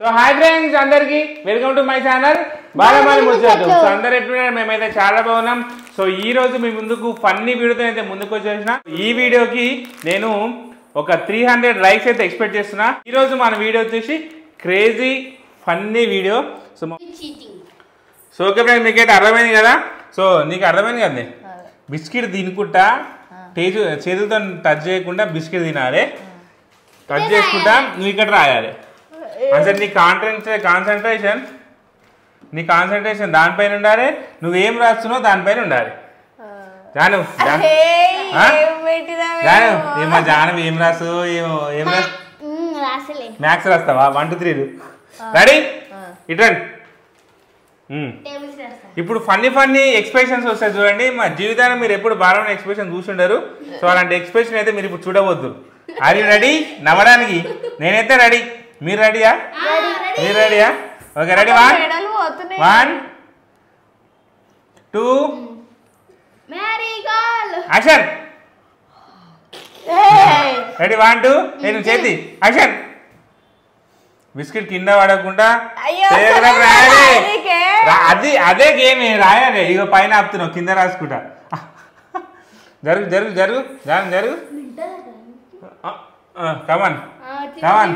So hi friends అందరికి welcome to my channel Balamani ముచ్చట్లు. So అందరు ఎట్లున్నారు? మేమైతే చాలా బాగున్నాం. సో ఈ రోజు మీ ముందుకు ఫన్నీ వీడియోతో అయితే ముందుకు వచ్చేసిన. ఈ వీడియోకి నేను ఒక 300 లైక్స్ అయితే ఎక్స్పెక్ట్ చేస్తున్నా. ఈ రోజు మన వీడియో వచ్చేసి crazy funny video. So okay friends, మీకైతే అర్థమైంది కదా? సో నీకు అర్థమైంది కదా? బిస్కెట్ తినుకుంటా చేతులతో టచ్ చేయకుండా బిస్కెట్ తినాలి. టచ్ చేసుకుంటా నువ్వు ఇక్కడ రాయాలి. అంటే నీ కాన్సన్ట్రేషన్ దానిపైన ఉండాలి. నువ్వేం రాస్తున్నావు దానిపైన ఉండాలి. జాను ఏమో జాను ఏం రాసు ఏం మ్యాథ్స్ రాస్తావా? 1 2 3 రెడీ ఇటండి. ఇప్పుడు ఫన్నీ ఎక్స్ప్రెషన్స్ వస్తాయి చూడండి. మా జీవితాన్ని మీరు ఎప్పుడు బాగా ఎక్స్ప్రెషన్ చూసుండరు. సో అలాంటి ఎక్స్ప్రెషన్ అయితే మీరు ఇప్పుడు చూడవద్దు. ఆర్ యు రెడీ నవ్వడానికి? నేనైతే రెడీ. మీరు రెడీయా? మీరు రెడీయా? Okay ready. 1 2 యాక్షన్. రెడీ 1 2 నేను చేతి యాక్షన్. బిస్కెట్ కింద పడకుండా అదే గేమ్ రాయాలి. ఇక పైన ఆపుతున్నావు కింద రాసుకుంటా. జరుగు జరుగు జరుగు జాను జరుగు. కమాన్ కమాన్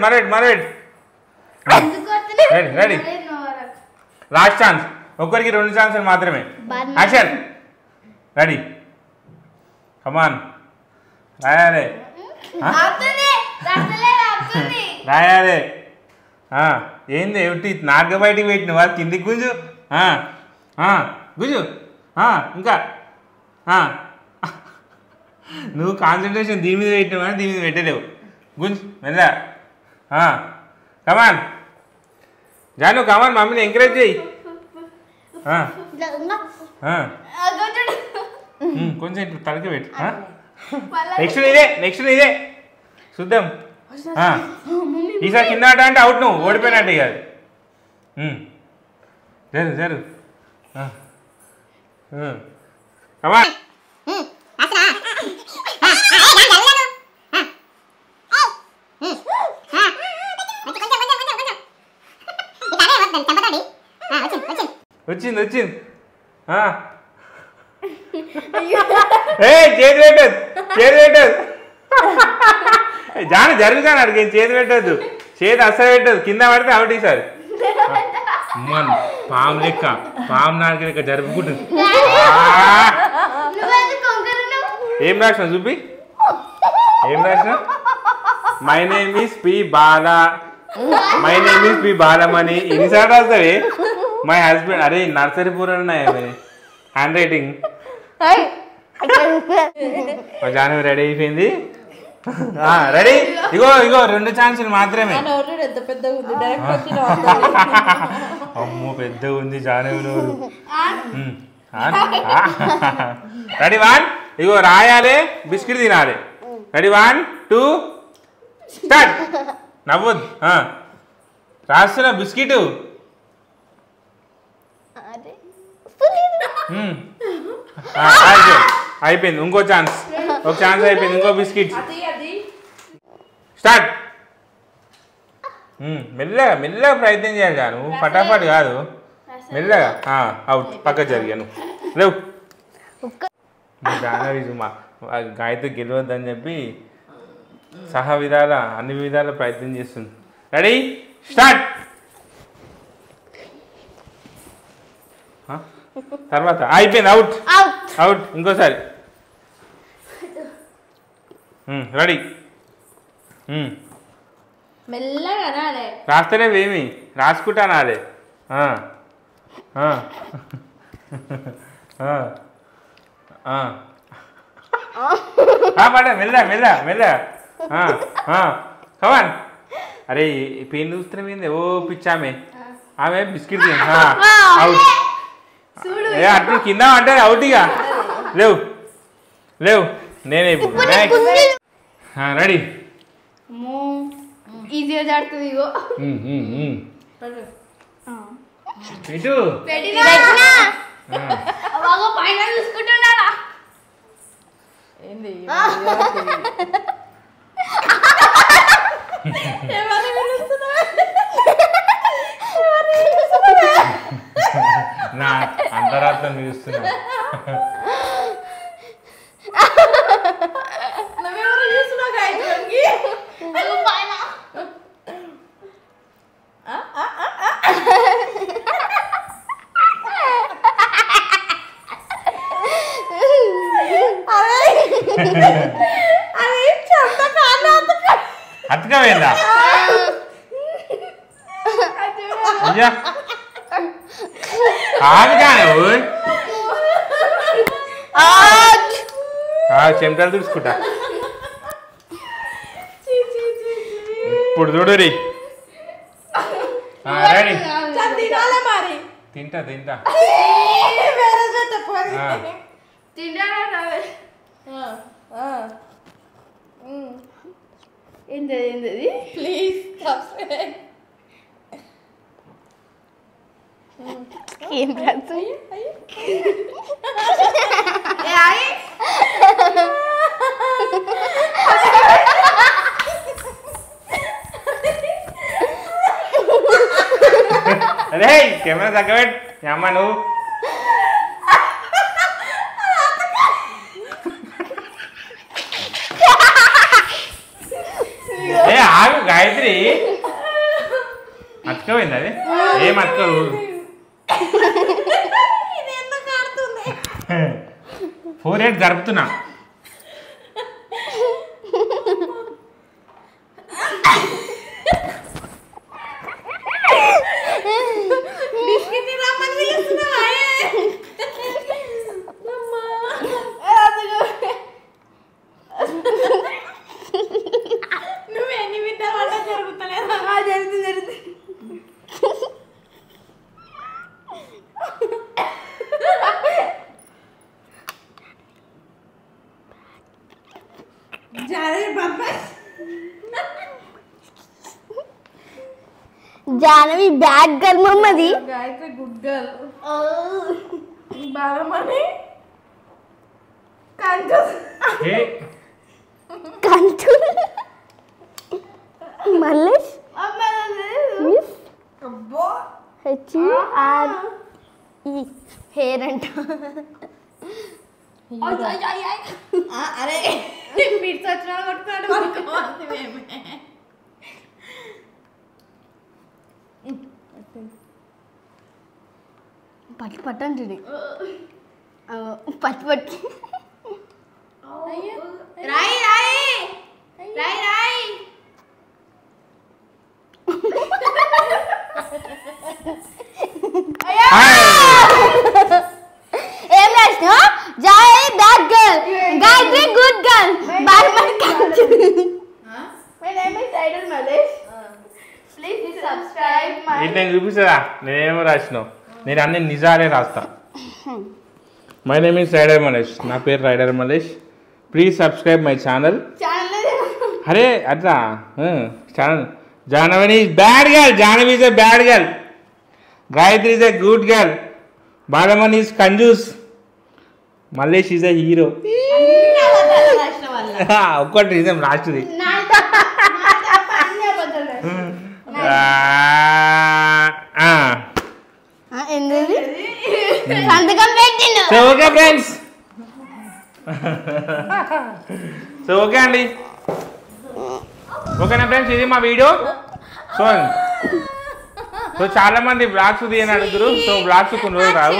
మరేడ్ రెడీ. Last chance. ఒక్కరికి 2 ఛాన్సులు మాత్రమే. యాక్షన్. Ready come on. రాయాలి రాయాలి. ఏంది ఏమిటి నాటక బయటికి పెట్టిన వాళ్ళు కిందికి గుంజు గుంజు. ఇంకా నువ్వు కాన్సన్ట్రేషన్ దీని మీద పెట్టినావు కానీ దీని మీద పెట్టలేవు. గుంజు మెల్ల. కమాన్ జాను కమాన్. మమ్మీని ఎంకరేజ్ చేయి. కొంచెం ఇట్లా తలకి పెట్టు. నెక్స్ట్ ఇదే చూద్దాం. ఈసారి కింద ఆట అంటే అవుట్. నువ్వు ఓడిపోయినట్టు కాదు. జరు కమాన్. వచ్చింది చేతి పెట్టదు జాను జరుగుతాను అడిగి చేతి పెట్టద్దు. చేతి అస్సలు పెట్టదు. కింద పడితే అవుట్. ఈసారి పాము లెక్క పాము నాలుగు లెక్క జరుపుకుంటుంది. ఏం రాసిన చూపి. ఏం రాసిన? My name is P Balamani. ఎన్నిసార్లు రాస్తావే? My husband. అరే నర్సరీ పూర ఉన్నాయి హ్యాండ్ రైటింగ్. జాను రెడీ అయిపోయింది. రెడీ. ఇగో 2 ఛాన్సులు మాత్రమే. అమ్మో పెద్దగా ఉంది జాను. రెడీ 1 ఇగో రాయాలి. బిస్కెట్ తినాలి. Ready 1 2 start. నవ్వద్దు. రాస్తున్నా బిస్కెట్. అయిపోయింది. ఇంకో ఛాన్స్. ఒక ఛాన్స్ అయిపోయింది. ఇంకో బిస్కెట్. స్టార్ట్. మెల్లగా ప్రయత్నం చేయాలి జాను. ఫటాఫట్ కాదు. మెల్లగా. అవుట్. పక్క జరిగాను. లేవు జానవి మా గాయత్రి గెలవద్దని చెప్పి అన్ని విధాల ప్రయత్నం చేస్తుంది. Ready start. తర్వాత అయిపోయింది. అవుట్. ఇంకోసారి. రెడీ. రాస్తలేవేమి రాసుకుంటా నాదే. మెల్ల కమాన్. అరే పెయిన్ చూస్తున్నామేంది? ఓ పిచ్చామే. ఆమె బిస్కెట్ అవుట్. అటు కింద అంటే అవుట్. ఇక లేవు నేనే ఇప్పుడు. రెడీ. ఇటు నా అంతరాత్మ చూస్తున్నా అతకవేందా చెమటలు చూసుకుంటా ఇప్పుడు చూడు రీ రెడీ తింటా తింటా ఏంటది ప్లీజ్ ఏం రాదు అరే కెమెరా తగ్గబెట్ అమ్మ నువ్వు ఏ ఆగు గాయత్రి అతకపోయింది అది ఏం అతకవు ఫోర్ ఎయిట్ జరుపుతున్నా జానవి బ్యాడ్ గర్ల్ మమ్మది గాయత్రి గుడ్ గర్ల్ బాలమని కంటూ కంటూ మల్లేష్ మిస్ HERE హెయిర్ అంట అరే పిడ్స్ వచ్చినా కొట్టుకున్నాడు పట్టు పట్టు అంటుంది పట్టు పట్టు రాయి రాయి రాయి రాయి ఏం రాసినా జాయ్ bad girl Gayatri good girl బార్మన్ కంచు my name is idol Mallesh please subscribe my ఇట్లా చూపిస్తుందా నేనేమో రాసినావు నేను అన్ని నిజాలే రాస్తా my name is rider Mallesh నా పేరు rider Mallesh please subscribe my channel అరే అట్లా channel Jahnavi is bad girl Jahnavi is a bad girl Gayatri is a good girl Balamani is కంజూస్ మల్లేష్ ఈజ్ ఎ హీరో ఒక్కటి నిజం లాస్ట్ది సంతకం పెట్టిండు so okay friends so okay అండి ఓకేనా ఫ్రెండ్స్ ఇది మా వీడియో సో సో చాలా మంది బ్లాగ్స్ తీయని అడుగుతారు సో బ్లాగ్స్ కొన్ని రోజులు రావు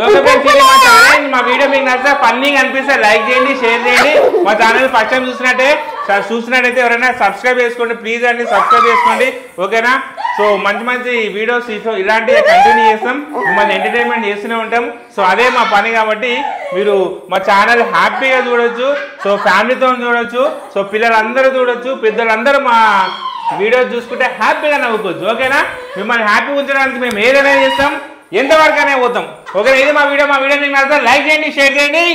ఓకే ఫ్రెండ్స్ ఇది మా ఛానల్ మా వీడియో మీకు నచ్చితే ఫన్నీగా అనిపిస్తే లైక్ చేయండి షేర్ చేయండి మా ఛానల్ ఫస్ట్ టైం చూసినట్టయితే ఎవరైనా సబ్స్క్రైబ్ చేసుకోండి ప్లీజ్ అండి సబ్స్క్రైబ్ చేసుకోండి ఓకేనా సో మంచి మంచి వీడియోస్ ఇలాంటివి కంటిన్యూ చేస్తాం మిమ్మల్ని ఎంటర్టైన్మెంట్ చేస్తూనే ఉంటాం సో అదే మా పని కాబట్టి మీరు మా ఛానల్ హ్యాపీగా చూడొచ్చు సో ఫ్యామిలీతో చూడొచ్చు సో పిల్లలందరూ చూడొచ్చు పెద్దలందరూ మా వీడియోస్ చూసుకుంటే హ్యాపీగా నవ్వుకోవచ్చు ఓకేనా మిమ్మల్ని హ్యాపీ ఉంచడానికి మేము ఏదైనా చేస్తాం ఎంతవరకనే పోతాం ఓకేనా ఇది మా వీడియో మీకు నచ్చితే లైక్ చేయండి షేర్ చేయండి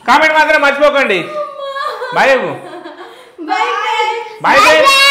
కామెంట్ మాత్రం మర్చిపోకండి బాయ్ బాయ్ బాయ్